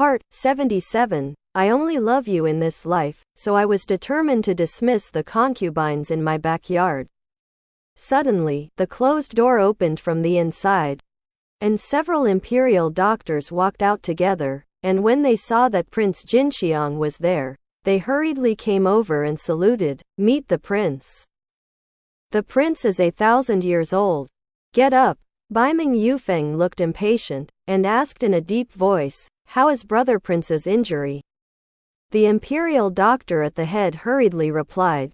Part 77. I only love you in this life, so I was determined to dismiss the concubines in my backyard. Suddenly, the closed door opened from the inside, and several imperial doctors walked out together, and when they saw that Prince Jinxiang was there, they hurriedly came over and saluted. Meet the prince. The prince is 1,000 years old. Get up. Baiming Yufeng looked impatient, and asked in a deep voice, how is brother prince's injury? The imperial doctor at the head hurriedly replied.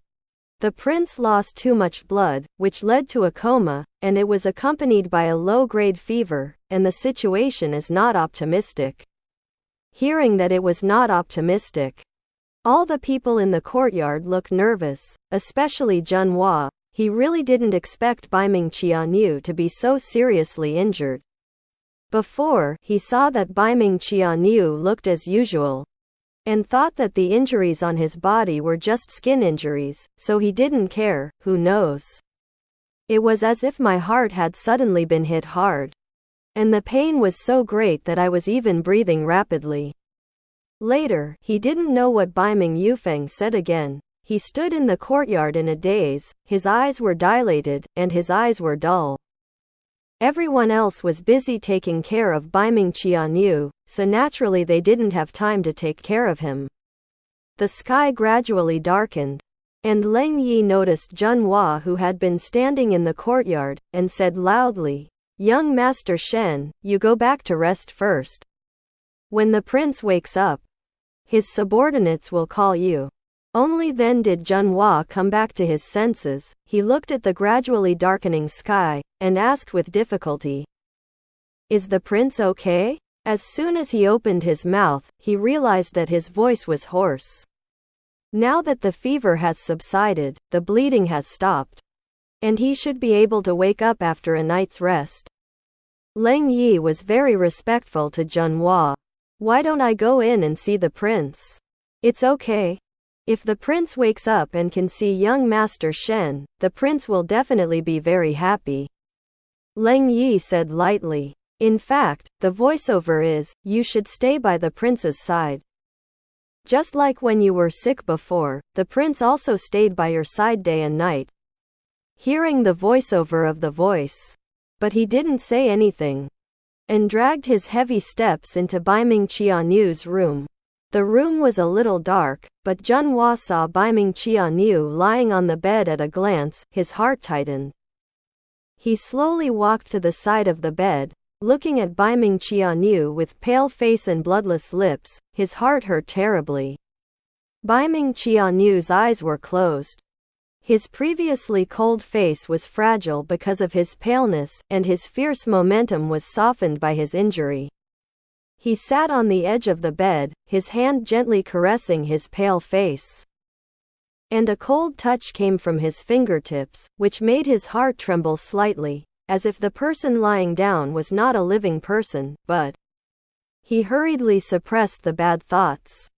The prince lost too much blood, which led to a coma, and it was accompanied by a low-grade fever, and the situation is not optimistic. Hearing that it was not optimistic, all the people in the courtyard looked nervous, especially Junhua. He really didn't expect Baiming Qianyu to be so seriously injured. Before, he saw that Baiming Qianyu looked as usual, and thought that the injuries on his body were just skin injuries, so he didn't care. Who knows? It was as if my heart had suddenly been hit hard, and the pain was so great that I was even breathing rapidly. Later, he didn't know what Baiming Yufeng said again. He stood in the courtyard in a daze, his eyes were dilated, and his eyes were dull. Everyone else was busy taking care of Baiming Qianyu, so naturally they didn't have time to take care of him. The sky gradually darkened, and Leng Yi noticed Junhua, who had been standing in the courtyard, and said loudly, Young Master Shen, you go back to rest first. When the prince wakes up, his subordinates will call you. Only then did Junhua come back to his senses. He looked at the gradually darkening sky, and asked with difficulty, Is the prince okay? As soon as he opened his mouth, he realized that his voice was hoarse. Now that the fever has subsided, the bleeding has stopped, and he should be able to wake up after a night's rest. Leng Yi was very respectful to Junhua. Why don't I go in and see the prince? It's okay. If the prince wakes up and can see young Master Shen, the prince will definitely be very happy. Leng Yi said lightly. In fact, the voiceover is, you should stay by the prince's side. Just like when you were sick before, the prince also stayed by your side day and night. Hearing the voiceover of the voice, but he didn't say anything, and dragged his heavy steps into Baiming Qianyu's room. The room was a little dark, but Junhua saw Baiming Qianyu lying on the bed at a glance. His heart tightened. He slowly walked to the side of the bed, looking at Baiming Qianyu with pale face and bloodless lips. His heart hurt terribly. Baiming Qianyu's eyes were closed. His previously cold face was fragile because of his paleness, and his fierce momentum was softened by his injury. He sat on the edge of the bed, his hand gently caressing his pale face. And a cold touch came from his fingertips, which made his heart tremble slightly, as if the person lying down was not a living person, but he hurriedly suppressed the bad thoughts,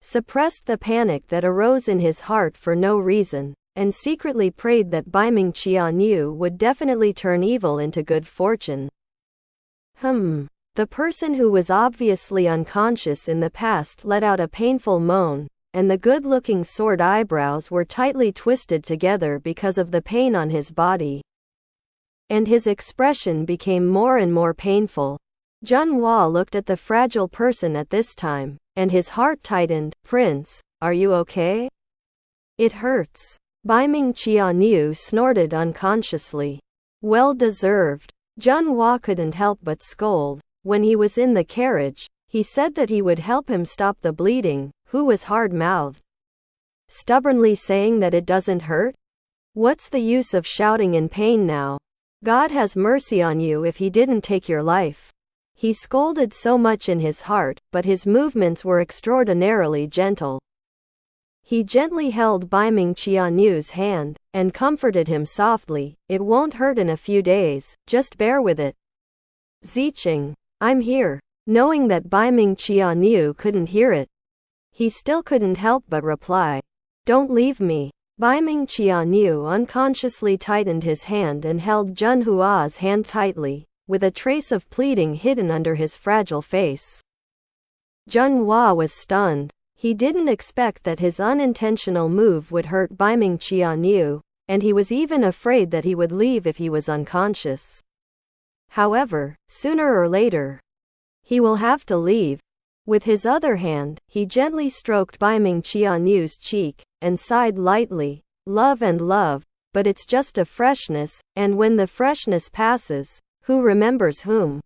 suppressed the panic that arose in his heart for no reason, and secretly prayed that Baiming Qianyu would definitely turn evil into good fortune. The person who was obviously unconscious in the past let out a painful moan, and the good-looking sword eyebrows were tightly twisted together because of the pain on his body. And his expression became more and more painful. Junhua looked at the fragile person at this time, and his heart tightened. Prince, are you okay? It hurts. Baiming Qianyu snorted unconsciously. Well deserved. Junhua couldn't help but scold. When he was in the carriage, he said that he would help him stop the bleeding. Who was hard-mouthed, stubbornly saying that it doesn't hurt? What's the use of shouting in pain now? God has mercy on you if he didn't take your life. He scolded so much in his heart, but his movements were extraordinarily gentle. He gently held Baiming Qianyu's hand, and comforted him softly. It won't hurt in a few days, just bear with it. Ziqing, I'm here. Knowing that Baiming Qianyu couldn't hear it, he still couldn't help but reply, Don't leave me. Baiming Qianyu unconsciously tightened his hand and held Junhua's hand tightly, with a trace of pleading hidden under his fragile face. Junhua was stunned. He didn't expect that his unintentional move would hurt Biming Qianyu, and he was even afraid that he would leave if he was unconscious. However, sooner or later, he will have to leave. With his other hand, he gently stroked Biming Qianyu's cheek, and sighed lightly, love and love, but it's just a freshness, and when the freshness passes, who remembers whom?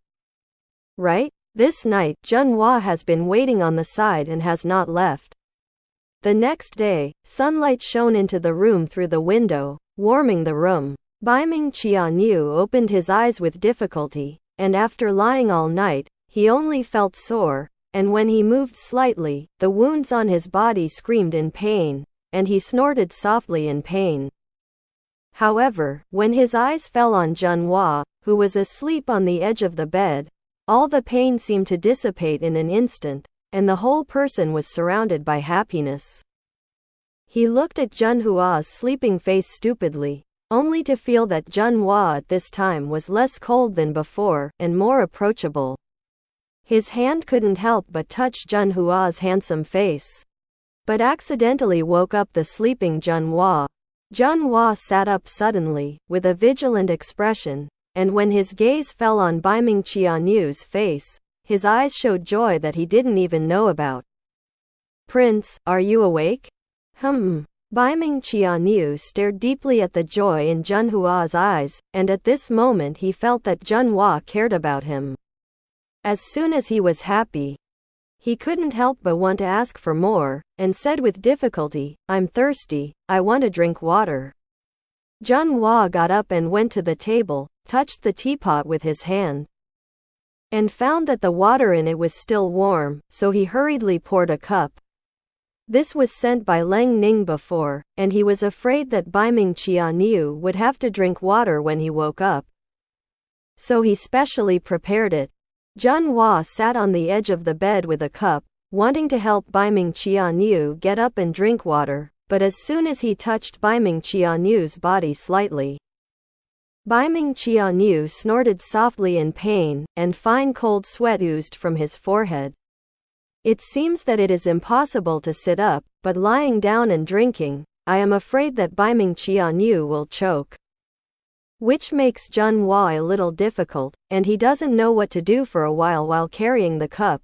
Right? This night, Junhua has been waiting on the side and has not left. The next day, sunlight shone into the room through the window, warming the room. Biming Qianyu opened his eyes with difficulty, and after lying all night, he only felt sore, and when he moved slightly, the wounds on his body screamed in pain, and he snorted softly in pain. However, when his eyes fell on Junhua, who was asleep on the edge of the bed, all the pain seemed to dissipate in an instant, and the whole person was surrounded by happiness. He looked at Junhua's sleeping face stupidly, only to feel that Junhua at this time was less cold than before, and more approachable. His hand couldn't help but touch Junhua's handsome face, but accidentally woke up the sleeping Junhua. Junhua sat up suddenly, with a vigilant expression, and when his gaze fell on Biming Qianyu's face, his eyes showed joy that he didn't even know about. "Prince, are you awake?" Biming Qianyu stared deeply at the joy in Junhua's eyes, and at this moment he felt that Junhua cared about him. As soon as he was happy, he couldn't help but want to ask for more, and said with difficulty, "I'm thirsty, I want to drink water." Junhua got up and went to the table, touched the teapot with his hand, and found that the water in it was still warm, so he hurriedly poured a cup. This was sent by Leng Ning before, and he was afraid that Biming Qianyu would have to drink water when he woke up, so he specially prepared it. Junhua sat on the edge of the bed with a cup, wanting to help Biming Qianyu get up and drink water, but as soon as he touched Biming Qianyu's body slightly, Biming Qianyu snorted softly in pain, and fine cold sweat oozed from his forehead. It seems that it is impossible to sit up, but lying down and drinking, I am afraid that Biming Qianyu will choke. Which makes Junhua a little difficult, and he doesn't know what to do for a while carrying the cup.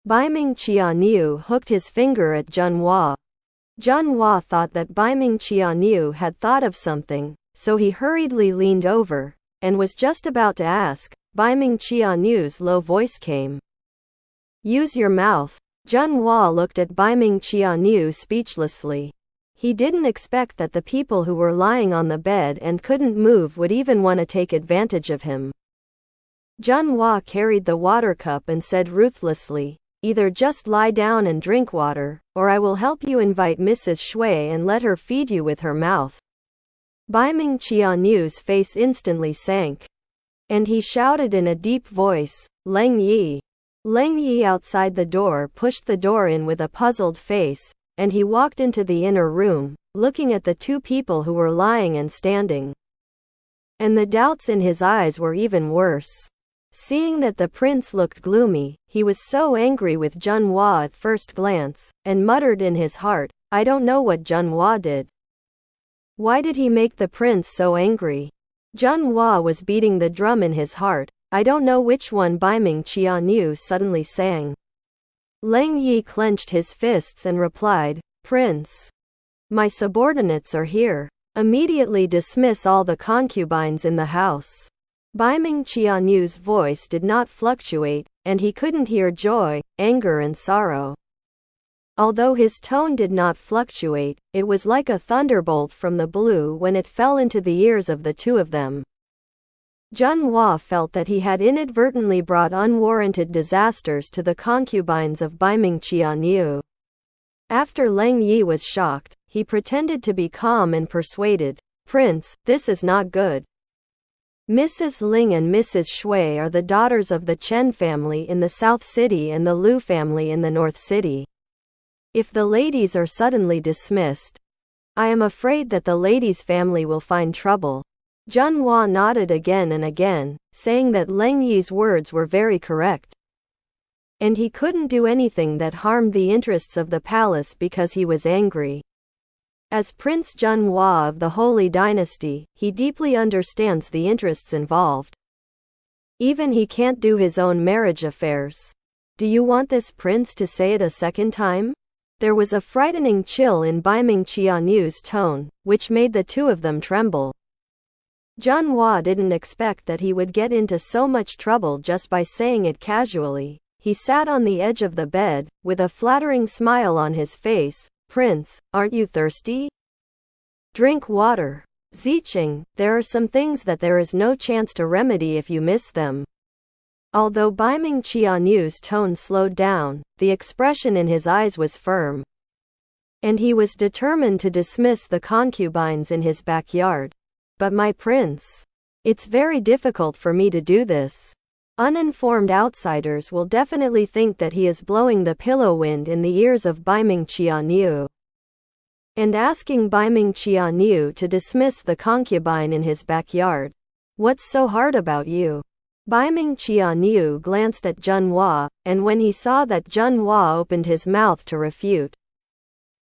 Biming Qianyu hooked his finger at Junhua. Junhua thought that Biming Qianyu had thought of something, so he hurriedly leaned over, and was just about to ask. Biming Qianyu's low voice came. "Use your mouth." Junhua looked at Biming Qianyu speechlessly. He didn't expect that the people who were lying on the bed and couldn't move would even want to take advantage of him. Junhua carried the water cup and said ruthlessly, "Either just lie down and drink water, or I will help you invite Mrs. Shui and let her feed you with her mouth." Biming Qianyu's face instantly sank, and he shouted in a deep voice, "Leng Yi." Leng Yi outside the door pushed the door in with a puzzled face, and he walked into the inner room, looking at the two people who were lying and standing. And the doubts in his eyes were even worse. Seeing that the prince looked gloomy, he was so angry with Junhua at first glance, and muttered in his heart, "I don't know what Junhua did. Why did he make the prince so angry?" Junhua was beating the drum in his heart. "I don't know which one," Biming Qianyu suddenly sang. Leng Yi clenched his fists and replied, "Prince, my subordinates are here. Immediately dismiss all the concubines in the house." Biming Qianyu's voice did not fluctuate, and he couldn't hear joy, anger and sorrow. Although his tone did not fluctuate, it was like a thunderbolt from the blue when it fell into the ears of the two of them. Junhua felt that he had inadvertently brought unwarranted disasters to the concubines of Biming Qianyu. After Leng Yi was shocked, he pretended to be calm and persuaded, "Prince, this is not good. Mrs. Ling and Mrs. Shui are the daughters of the Chen family in the South City and the Liu family in the North City. If the ladies are suddenly dismissed, I am afraid that the ladies' family will find trouble." Junhua nodded again and again, saying that Leng Yi's words were very correct. and he couldn't do anything that harmed the interests of the palace because he was angry. As Prince Junhua of the Holy Dynasty, he deeply understands the interests involved. Even he can't do his own marriage affairs. Do you want this prince to say it a second time? There was a frightening chill in Baiming Qianyu's tone, which made the two of them tremble. Junhua didn't expect that he would get into so much trouble just by saying it casually. He sat on the edge of the bed, with a flattering smile on his face. Prince, aren't you thirsty? Drink water. Zicheng, there are some things that there is no chance to remedy if you miss them. Although Baiming Qianyu's tone slowed down, the expression in his eyes was firm. And he was determined to dismiss the concubines in his backyard. But my prince, it's very difficult for me to do this. Uninformed outsiders will definitely think that he is blowing the pillow wind in the ears of Baiming Qianyu. And asking Baiming Qianyu to dismiss the concubine in his backyard. What's so hard about you? Baiming Qianyu glanced at Junhua, and when he saw that Junhua opened his mouth to refute,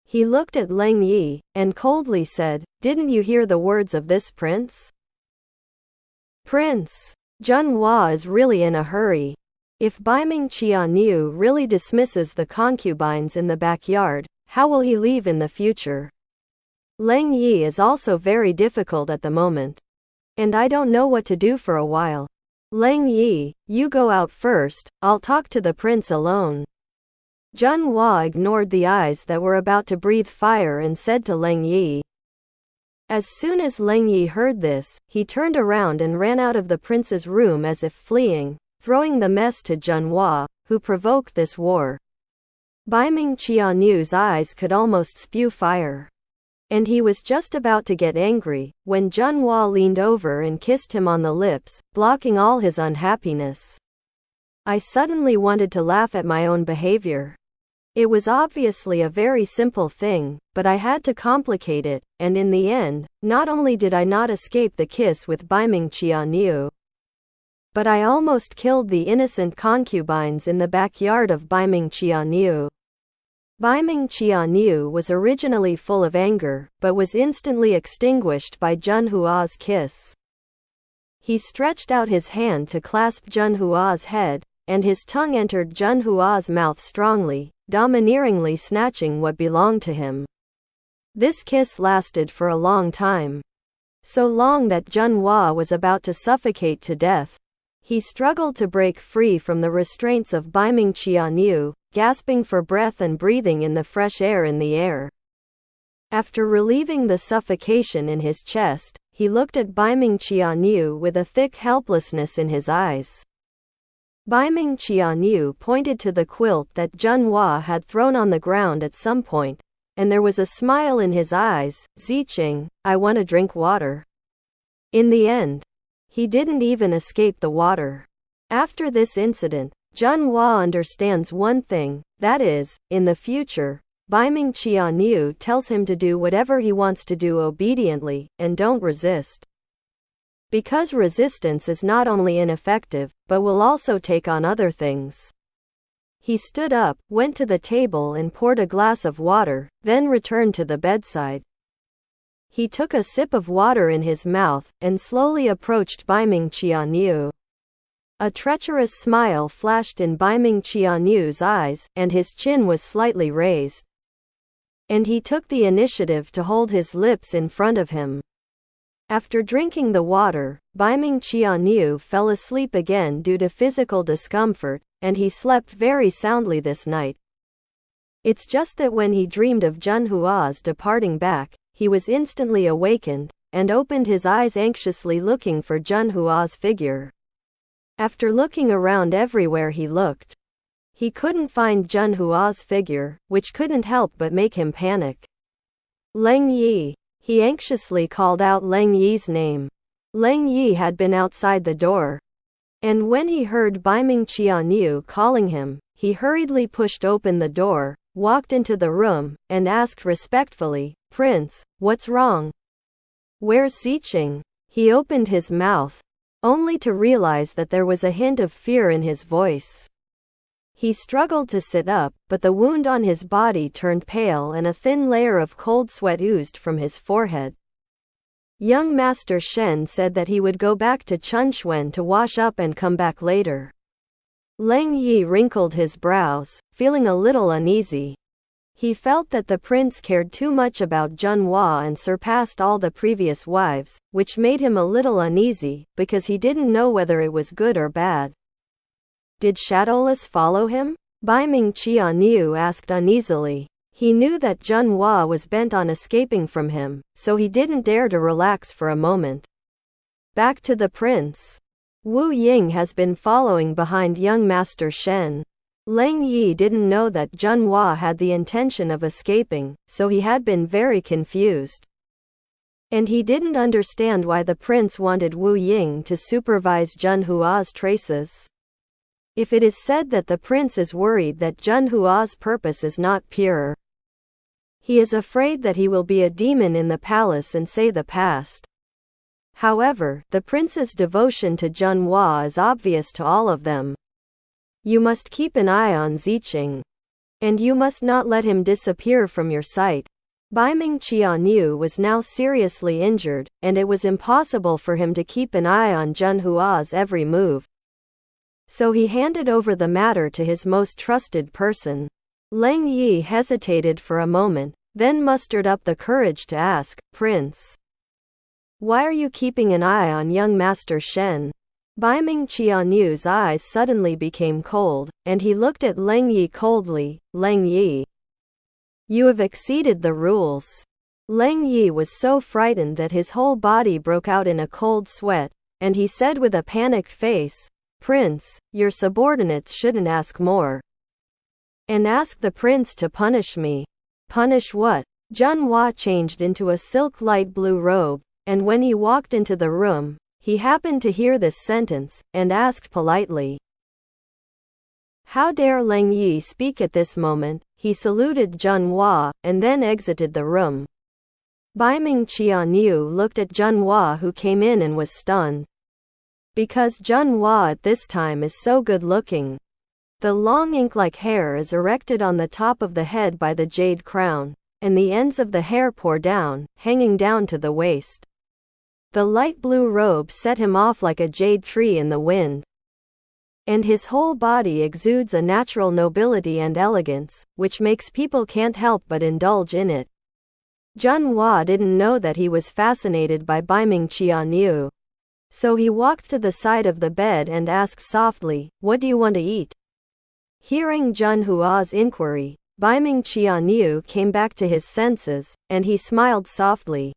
he looked at Leng Yi, and coldly said, "Didn't you hear the words of this prince?" Prince, Junhua is really in a hurry. If Baiming Qianyu really dismisses the concubines in the backyard, how will he leave in the future? Leng Yi is also very difficult at the moment. And I don't know what to do for a while. Leng Yi, you go out first, I'll talk to the prince alone. Junhua ignored the eyes that were about to breathe fire and said to Leng Yi. As soon as Leng Yi heard this, he turned around and ran out of the prince's room as if fleeing, throwing the mess to Junhua, who provoked this war. Baiming Qianyu's eyes could almost spew fire. And he was just about to get angry, when Junhua leaned over and kissed him on the lips, blocking all his unhappiness. I suddenly wanted to laugh at my own behavior. It was obviously a very simple thing, but I had to complicate it, and in the end, not only did I not escape the kiss with Baiming Qianyu, but I almost killed the innocent concubines in the backyard of Baiming Qianyu. Baiming Qianyu was originally full of anger, but was instantly extinguished by Junhua's kiss. He stretched out his hand to clasp Junhua's head, and his tongue entered Junhua's mouth strongly, domineeringly snatching what belonged to him. This kiss lasted for a long time. So long that Junhua was about to suffocate to death. He struggled to break free from the restraints of Baiming Qianyu, gasping for breath and breathing in the fresh air in the air. After relieving the suffocation in his chest, he looked at Baiming Qianyu with a thick helplessness in his eyes. Baiming Qianyu pointed to the quilt that Junhua had thrown on the ground at some point, and there was a smile in his eyes. Zicheng, I want to drink water. In the end, he didn't even escape the water. After this incident, Junhua understands one thing, that is, in the future, Baiming Qianyu tells him to do whatever he wants to do obediently, and don't resist. Because resistance is not only ineffective, but will also take on other things. He stood up, went to the table and poured a glass of water, then returned to the bedside. He took a sip of water in his mouth, and slowly approached Baiming Qianyu. A treacherous smile flashed in Baiming Qianyu's eyes, and his chin was slightly raised. And he took the initiative to hold his lips in front of him. After drinking the water, Baiming Qianyu fell asleep again due to physical discomfort, and he slept very soundly this night. It's just that when he dreamed of Junhua's departing back, he was instantly awakened, and opened his eyes anxiously looking for Junhua's figure. After looking around everywhere he looked, he couldn't find Junhua's figure, which couldn't help but make him panic. Leng Yi. He anxiously called out Leng Yi's name. Leng Yi had been outside the door. And when he heard Baiming Qianyu calling him, he hurriedly pushed open the door, walked into the room, and asked respectfully, Prince, what's wrong? Where's Zicheng? He opened his mouth, only to realize that there was a hint of fear in his voice. He struggled to sit up, but the wound on his body turned pale and a thin layer of cold sweat oozed from his forehead. Young Master Shen said that he would go back to Chunxuan to wash up and come back later. Leng Yi wrinkled his brows, feeling a little uneasy. He felt that the prince cared too much about Junhua and surpassed all the previous wives, which made him a little uneasy, because he didn't know whether it was good or bad. Did Shadowless follow him? Baiming Qianyu asked uneasily. He knew that Junhua was bent on escaping from him, so he didn't dare to relax for a moment. Back to the prince. Wu Ying has been following behind young Master Shen. Leng Yi didn't know that Junhua had the intention of escaping, so he had been very confused. And he didn't understand why the prince wanted Wu Ying to supervise Junhua's traces. If it is said that the prince is worried that Junhua's purpose is not pure, he is afraid that he will be a demon in the palace and say the past. However, the prince's devotion to Junhua is obvious to all of them. You must keep an eye on Ziqing. And you must not let him disappear from your sight. Baiming Qianyu was now seriously injured, and it was impossible for him to keep an eye on Junhua's every move. So he handed over the matter to his most trusted person. Leng Yi hesitated for a moment, then mustered up the courage to ask, "Prince, why are you keeping an eye on young Master Shen?" Baiming Qianyu's eyes suddenly became cold, and he looked at Leng Yi coldly. "Leng Yi, you have exceeded the rules." Leng Yi was so frightened that his whole body broke out in a cold sweat, and he said with a panicked face, "Prince, your subordinates shouldn't ask more. And ask the prince to punish me." "Punish what?" Junhua changed into a silk light blue robe, and when he walked into the room, he happened to hear this sentence, and asked politely, "How dare Leng Yi speak at this moment?" He saluted Junhua, and then exited the room. Baiming Qianyu looked at Junhua, who came in, and was stunned. Because Junhua at this time is so good-looking. The long ink-like hair is erected on the top of the head by the jade crown, and the ends of the hair pour down, hanging down to the waist. The light blue robe set him off like a jade tree in the wind. And his whole body exudes a natural nobility and elegance, which makes people can't help but indulge in it. Junhua didn't know that he was fascinated by Baiming Qianyu. So he walked to the side of the bed and asked softly, "What do you want to eat?" Hearing Junhua's inquiry, Baiming Qianyu came back to his senses, and he smiled softly.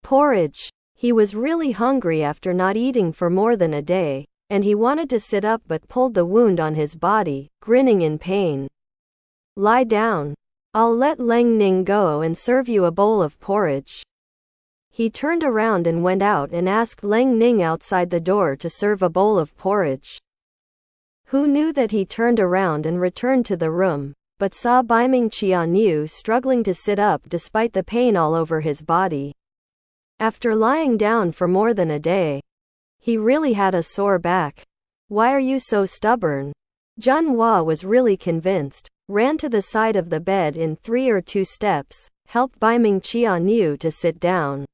Porridge. He was really hungry after not eating for more than a day, and he wanted to sit up but pulled the wound on his body, grinning in pain. "Lie down. I'll let Leng Ning go and serve you a bowl of porridge." He turned around and went out and asked Leng Ning outside the door to serve a bowl of porridge. Who knew that he turned around and returned to the room, but saw Baiming Qianyu struggling to sit up despite the pain all over his body. After lying down for more than a day, he really had a sore back. "Why are you so stubborn?" Junhua was really convinced, ran to the side of the bed in 3 or 2 steps, helped Baiming Qianyu to sit down,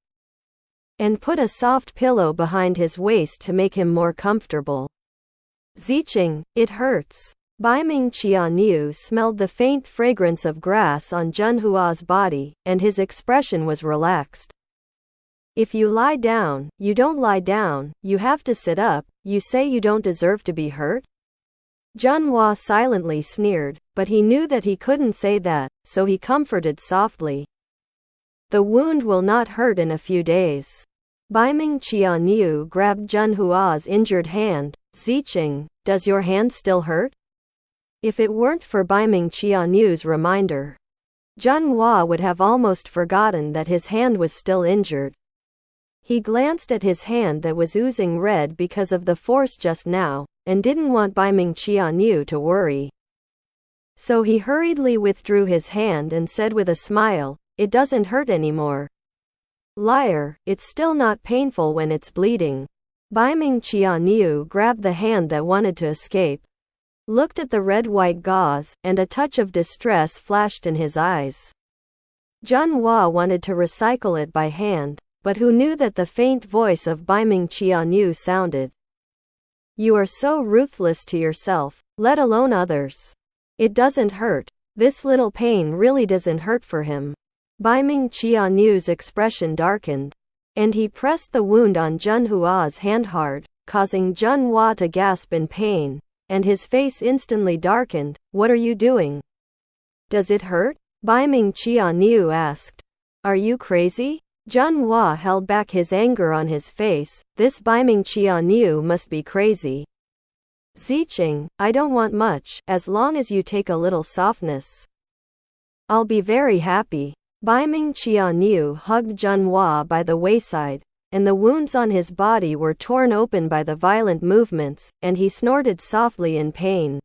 and put a soft pillow behind his waist to make him more comfortable. "Ziqing, it hurts." Baiming Qianyu smelled the faint fragrance of grass on Junhua's body, and his expression was relaxed. "If you lie down, you don't lie down, you have to sit up. You say you don't deserve to be hurt?" Junhua silently sneered, but he knew that he couldn't say that, so he comforted softly. "The wound will not hurt in a few days." Baiming Qianyu grabbed Junhua's injured hand. "Ziqing, does your hand still hurt?" If it weren't for Baiming Qianyu's reminder, Junhua would have almost forgotten that his hand was still injured. He glanced at his hand that was oozing red because of the force just now, and didn't want Baiming Qianyu to worry. So he hurriedly withdrew his hand and said with a smile, "It doesn't hurt anymore." "Liar, it's still not painful when it's bleeding." Baiming Qianyu grabbed the hand that wanted to escape. looked at the red-white gauze, and a touch of distress flashed in his eyes. Junhua wanted to recycle it by hand, but who knew that the faint voice of Baiming Qianyu sounded. You are so ruthless to yourself, let alone others. It doesn't hurt. This little pain really doesn't hurt for him. Baiming Qianyu's expression darkened, and he pressed the wound on Junhua's hand hard, causing Junhua to gasp in pain, and his face instantly darkened. What are you doing? Does it hurt? Baiming Qianyu asked. Are you crazy? Junhua held back his anger on his face. This Baiming Qianyu must be crazy. Zicheng, I don't want much, as long as you take a little softness. I'll be very happy. Baiming Qianyu hugged Junhua by the wayside, and the wounds on his body were torn open by the violent movements, and he snorted softly in pain.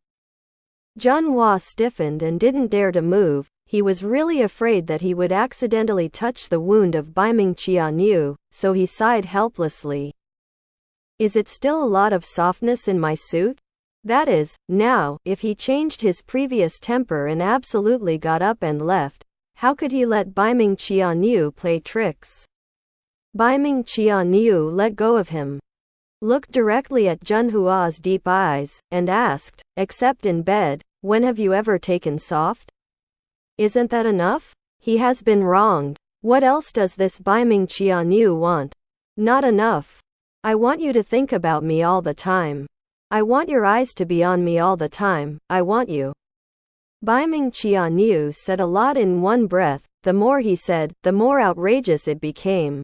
Junhua stiffened and didn't dare to move. He was really afraid that he would accidentally touch the wound of Baiming Qianyu, so he sighed helplessly. Is it still a lot of softness in my suit? That is, now, if he changed his previous temper and absolutely got up and left, how could he let Baiming Qianyu play tricks? Baiming Qianyu let go of him, looked directly at Junhua's deep eyes, and asked, except in bed, when have you ever taken soft? Isn't that enough? He has been wronged. What else does this Baiming Qianyu want? Not enough. I want you to think about me all the time. I want your eyes to be on me all the time. I want you. Baiming Qianyu said a lot in one breath. The more he said, the more outrageous it became.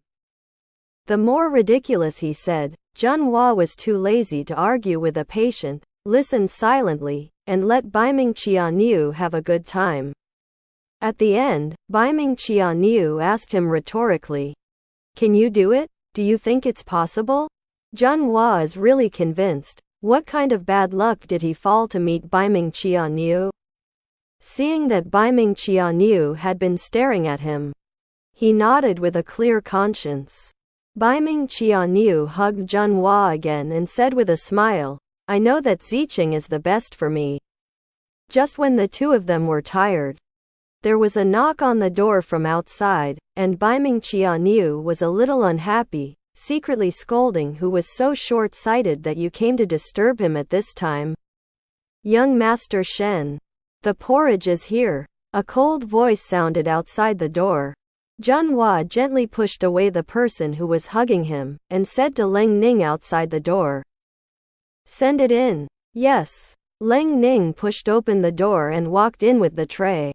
The more ridiculous he said. Junhua was too lazy to argue with a patient, listened silently, and let Baiming Qianyu have a good time. At the end, Baiming Qianyu asked him rhetorically, can you do it? Do you think it's possible? Junhua is really convinced. What kind of bad luck did he fall to meet Baiming Qianyu? Seeing that Baiming Qianyu had been staring at him, he nodded with a clear conscience. Baiming Qianyu hugged Junhua again and said with a smile, I know that Zicheng is the best for me. Just when the two of them were tired, there was a knock on the door from outside, and Baiming Qianyu was a little unhappy, secretly scolding who was so short-sighted that you came to disturb him at this time. Young Master Shen. The porridge is here. A cold voice sounded outside the door. Junhua gently pushed away the person who was hugging him, and said to Leng Ning outside the door, send it in. Yes. Leng Ning pushed open the door and walked in with the tray.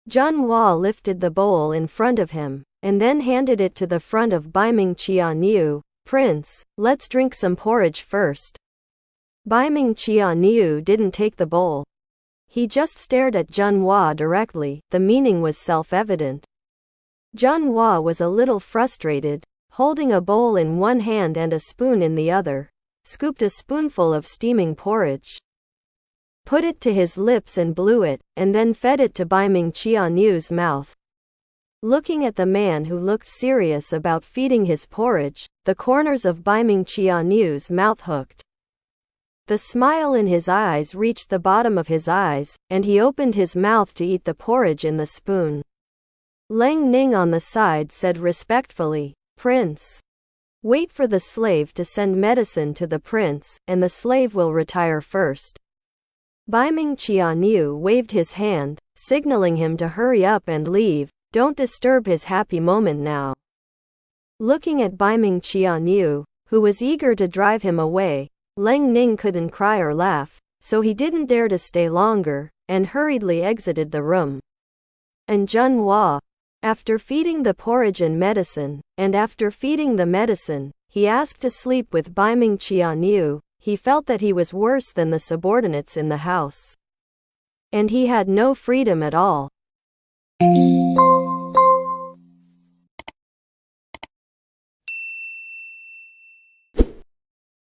Junhua lifted the bowl in front of him, and then handed it to the front of Baiming Qianyu. Prince, let's drink some porridge first. Baiming Qianyu didn't take the bowl. He just stared at Junhua directly. The meaning was self-evident. Junhua was a little frustrated, holding a bowl in one hand and a spoon in the other, scooped a spoonful of steaming porridge, put it to his lips and blew it, and then fed it to Baiming Qianyu's mouth. Looking at the man who looked serious about feeding his porridge, the corners of Baiming Qianyu's mouth hooked. The smile in his eyes reached the bottom of his eyes, and he opened his mouth to eat the porridge in the spoon. Leng Ning on the side said respectfully, Prince, wait for the slave to send medicine to the prince, and the slave will retire first. Baiming Qianyu waved his hand, signaling him to hurry up and leave. Don't disturb his happy moment now. Looking at Baiming Qianyu, who was eager to drive him away, Leng Ning couldn't cry or laugh, so he didn't dare to stay longer, and hurriedly exited the room. And Junhua, after feeding the porridge and medicine, he asked to sleep with Baiming Qianyu. He felt that he was worse than the subordinates in the house, and he had no freedom at all.